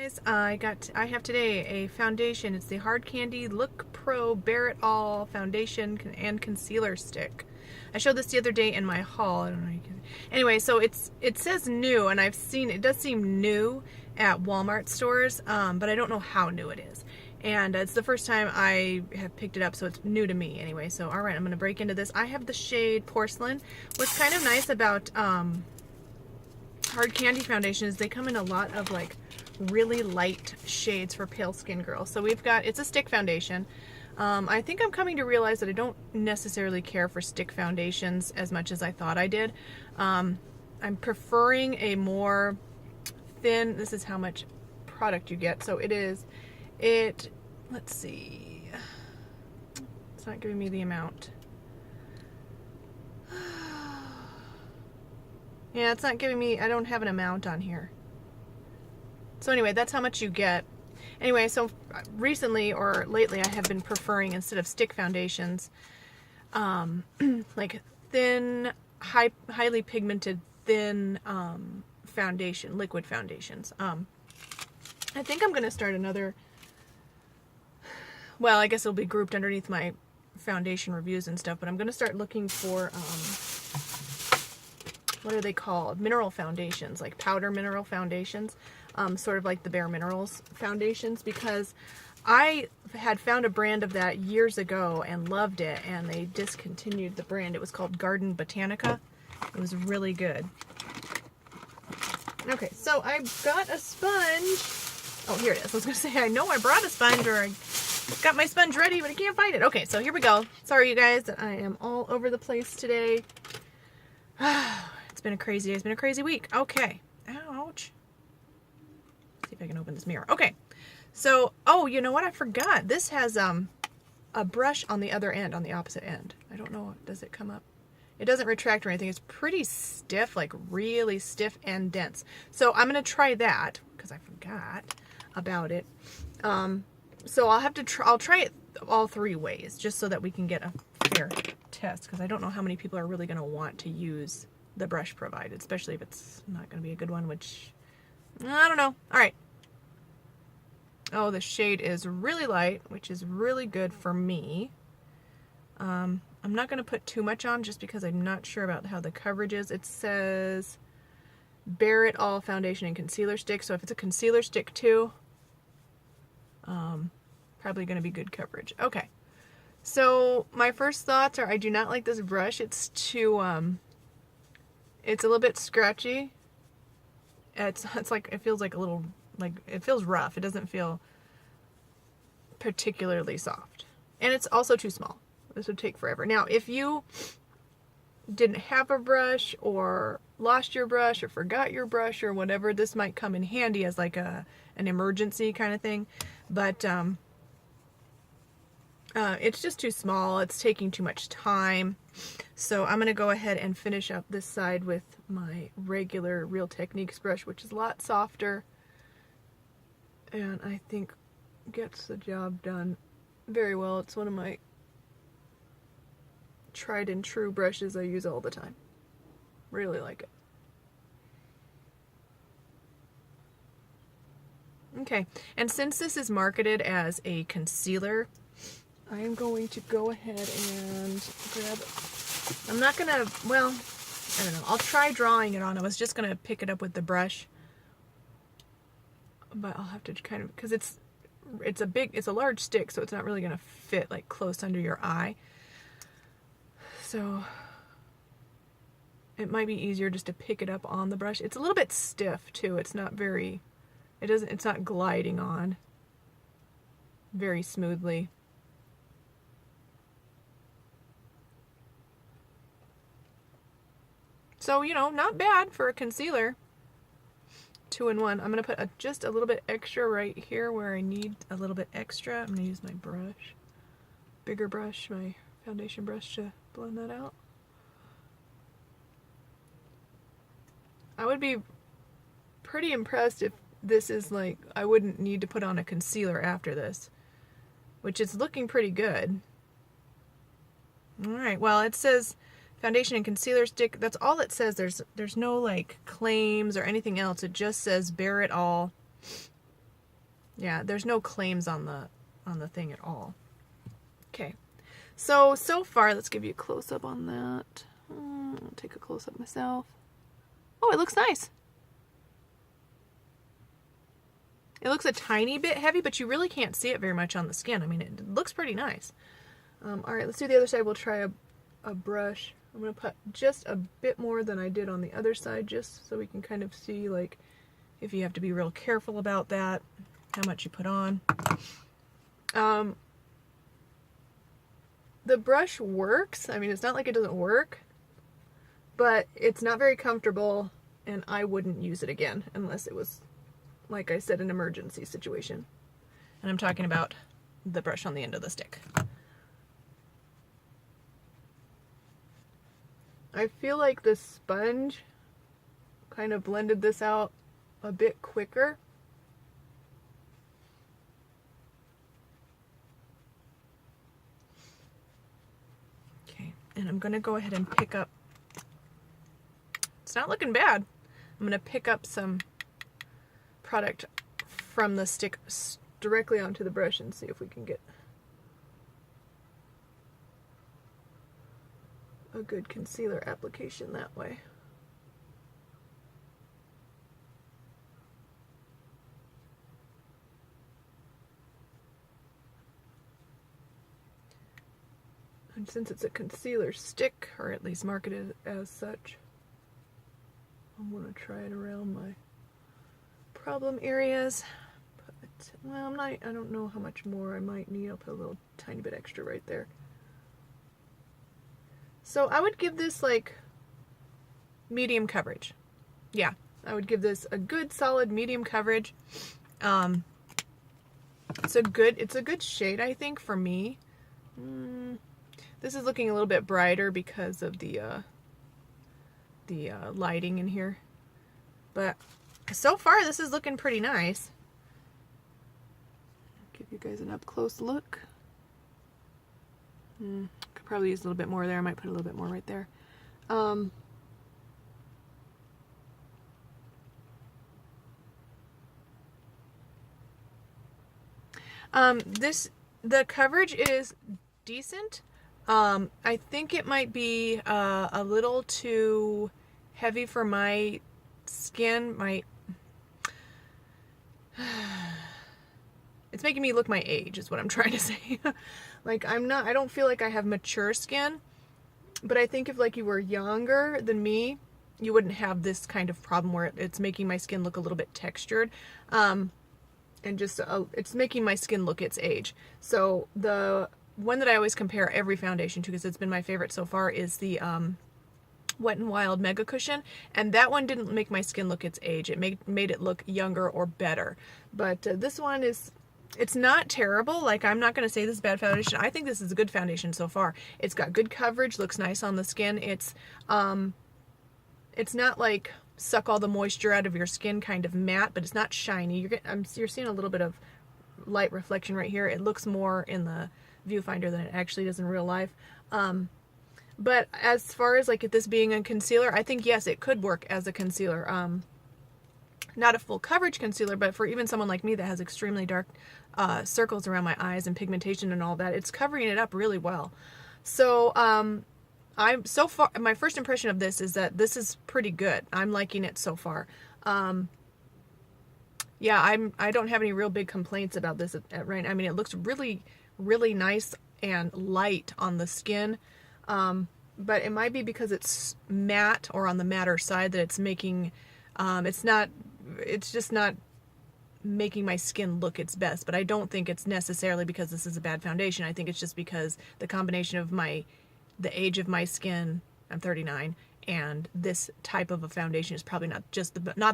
guys, I have today a foundation. It's the Hard Candy Look Pro Bare It All foundation and concealer stick. I showed this the other day in my haul. I don't know. Anyway, so it says new, and I've seen it does seem new at Walmart stores, but I don't know how new it is. And it's the first time I have picked it up, so it's new to me anyway. So all right, I'm gonna break into this. I have the shade Porcelain. What's kind of nice about Hard Candy foundation is they come in a lot of like really light shades for pale skin girls. So we've got, it's a stick foundation. I think I'm coming to realize that I don't necessarily care for stick foundations as much as I thought I did. I'm preferring a more thin, this is how much product you get. So let's see, it's not giving me the amount. Yeah, it's not giving me, I don't have an amount on here. So anyway, that's how much you get. Anyway, so recently or lately I have been preferring, instead of stick foundations, like thin, highly pigmented, thin foundation, liquid foundations. I think I'm going to start another, well, I guess it'll be grouped underneath my foundation reviews and stuff, but I'm going to start looking for, what are they called? Mineral foundations, like powder mineral foundations, sort of like the Bare Minerals foundations, because I had found a brand of that years ago and loved it, and they discontinued the brand. It was called Garden Botanica. It was really good. Okay, so I got a sponge. Oh, here it is. I was going to say, I know I brought a sponge, or I got my sponge ready, but I can't find it. Okay, so here we go. Sorry, you guys, that I am all over the place today. It's been a crazy day. It's been a crazy week. Okay. Ouch. Let's see if I can open this mirror. Okay. So, oh, you know what? I forgot. This has a brush on the other end, on the opposite end. I don't know. Does it come up? It doesn't retract or anything. It's pretty stiff, like really stiff and dense. So I'm going to try that because I forgot about it. So I'll try it all three ways just so that we can get a fair test, because I don't know how many people are really going to want to use the brush provided, especially if it's not going to be a good one, which I don't know. All right. Oh, the shade is really light, which is really good for me. I'm not going to put too much on just because I'm not sure about how the coverage is. It says Bare It All foundation and concealer stick. So if it's a concealer stick too, probably going to be good coverage. Okay. So my first thoughts are, I do not like this brush. It's too, it's a little bit scratchy. It's like, it feels like a little, like, it feels rough. It doesn't feel particularly soft. And it's also too small. This would take forever. Now, if you didn't have a brush, or lost your brush, or forgot your brush, or whatever, this might come in handy as like an emergency kind of thing. But, it's just too small. It's taking too much time. So I'm going to go ahead and finish up this side with my regular Real Techniques brush, which is a lot softer, and I think gets the job done very well. It's one of my tried and true brushes I use all the time. Really like it. Okay, and since this is marketed as a concealer, I am going to go ahead and grab, I'm not going to, well, I don't know, I'll try drawing it on. I was just going to pick it up with the brush, but I'll have to kind of, because it's a large stick, so it's not really going to fit like close under your eye. So it might be easier just to pick it up on the brush. It's a little bit stiff too. It's not very, it's not gliding on very smoothly. So, you know, not bad for a concealer. 2-in-1. I'm going to put just a little bit extra right here where I need a little bit extra. I'm going to use my brush, bigger brush, my foundation brush, to blend that out. I would be pretty impressed if this is like, I wouldn't need to put on a concealer after this, which is looking pretty good. Alright, well, it says foundation and concealer stick. That's all it says. There's no like claims or anything else. It just says Bare It All Yeah, there's no claims on the thing at all. Okay. So far, let's give you a close-up on that. I'll take a close-up myself. Oh, it looks nice. It looks a tiny bit heavy, but you really can't see it very much on the skin. I mean, it looks pretty nice. All right, let's do the other side. We'll try a brush. I'm going to put just a bit more than I did on the other side, just so we can kind of see, like, if you have to be real careful about that, how much you put on. The brush works. I mean, it's not like it doesn't work, but it's not very comfortable, and I wouldn't use it again unless it was, like I said, an emergency situation. And I'm talking about the brush on the end of the stick. I feel like the sponge kind of blended this out a bit quicker. Okay, and I'm going to go ahead and pick up, it's not looking bad. I'm going to pick up some product from the stick directly onto the brush and see if we can get a good concealer application that way. And since it's a concealer stick, or at least marketed as such, I'm going to try it around my problem areas. But, well, I don't know how much more I might need. I'll put a little tiny bit extra right there. So I would give this like medium coverage. Yeah, I would give this a good solid medium coverage. It's a good shade, I think, for me. This is looking a little bit brighter because of the lighting in here. But so far, this is looking pretty nice. Give you guys an up close look. Could probably use a little bit more there. I might put a little bit more right there. The coverage is decent. I think it might be a little too heavy for my skin. It's making me look my age is what I'm trying to say. Like, I don't feel like I have mature skin, but I think if like you were younger than me, you wouldn't have this kind of problem where it's making my skin look a little bit textured. And just, it's making my skin look its age. So the one that I always compare every foundation to, because it's been my favorite so far, is the Wet n Wild Mega Cushion, and that one didn't make my skin look its age. It made it look younger or better. But this one it's not terrible. Like, I'm not going to say this is bad foundation. I think this is a good foundation so far. It's got good coverage, looks nice on the skin. It's not like suck all the moisture out of your skin kind of matte, but it's not shiny. You're seeing a little bit of light reflection right here. It looks more in the viewfinder than it actually does in real life. But as far as like this being a concealer, I think yes, it could work as a concealer. Not a full coverage concealer, but for even someone like me that has extremely dark circles around my eyes and pigmentation and all that, it's covering it up really well. So so far, my first impression of this is that this is pretty good. I'm liking it so far. Yeah, I don't have any real big complaints about this right now. I mean, it looks really, really nice and light on the skin. But it might be because it's matte or on the matter side that it's making, it's just not making my skin look its best. But I don't think it's necessarily because this is a bad foundation. I think it's just because the combination of the age of my skin, I'm 39, and this type of a foundation is probably not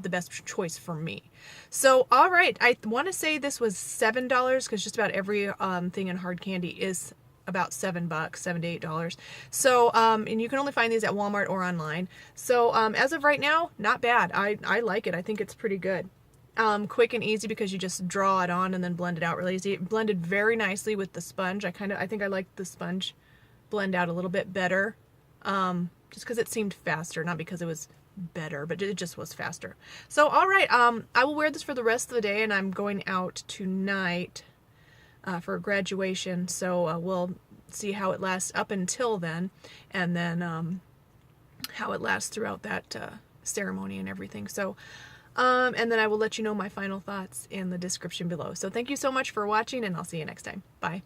the best choice for me. So, all right, I want to say this was $7 because just about every thing in hard candy is about $7, $7 to $8. So, and you can only find these at Walmart or online. So, as of right now, not bad. I like it. I think it's pretty good. Quick and easy because you just draw it on and then blend it out really easy. It blended very nicely with the sponge. I think I liked the sponge blend out a little bit better. Just because it seemed faster, not because it was better, but it just was faster. So, all right, I will wear this for the rest of the day, and I'm going out tonight for graduation, so we'll see how it lasts up until then, and then how it lasts throughout that ceremony and everything. So, and then I will let you know my final thoughts in the description below. So thank you so much for watching, and I'll see you next time. Bye.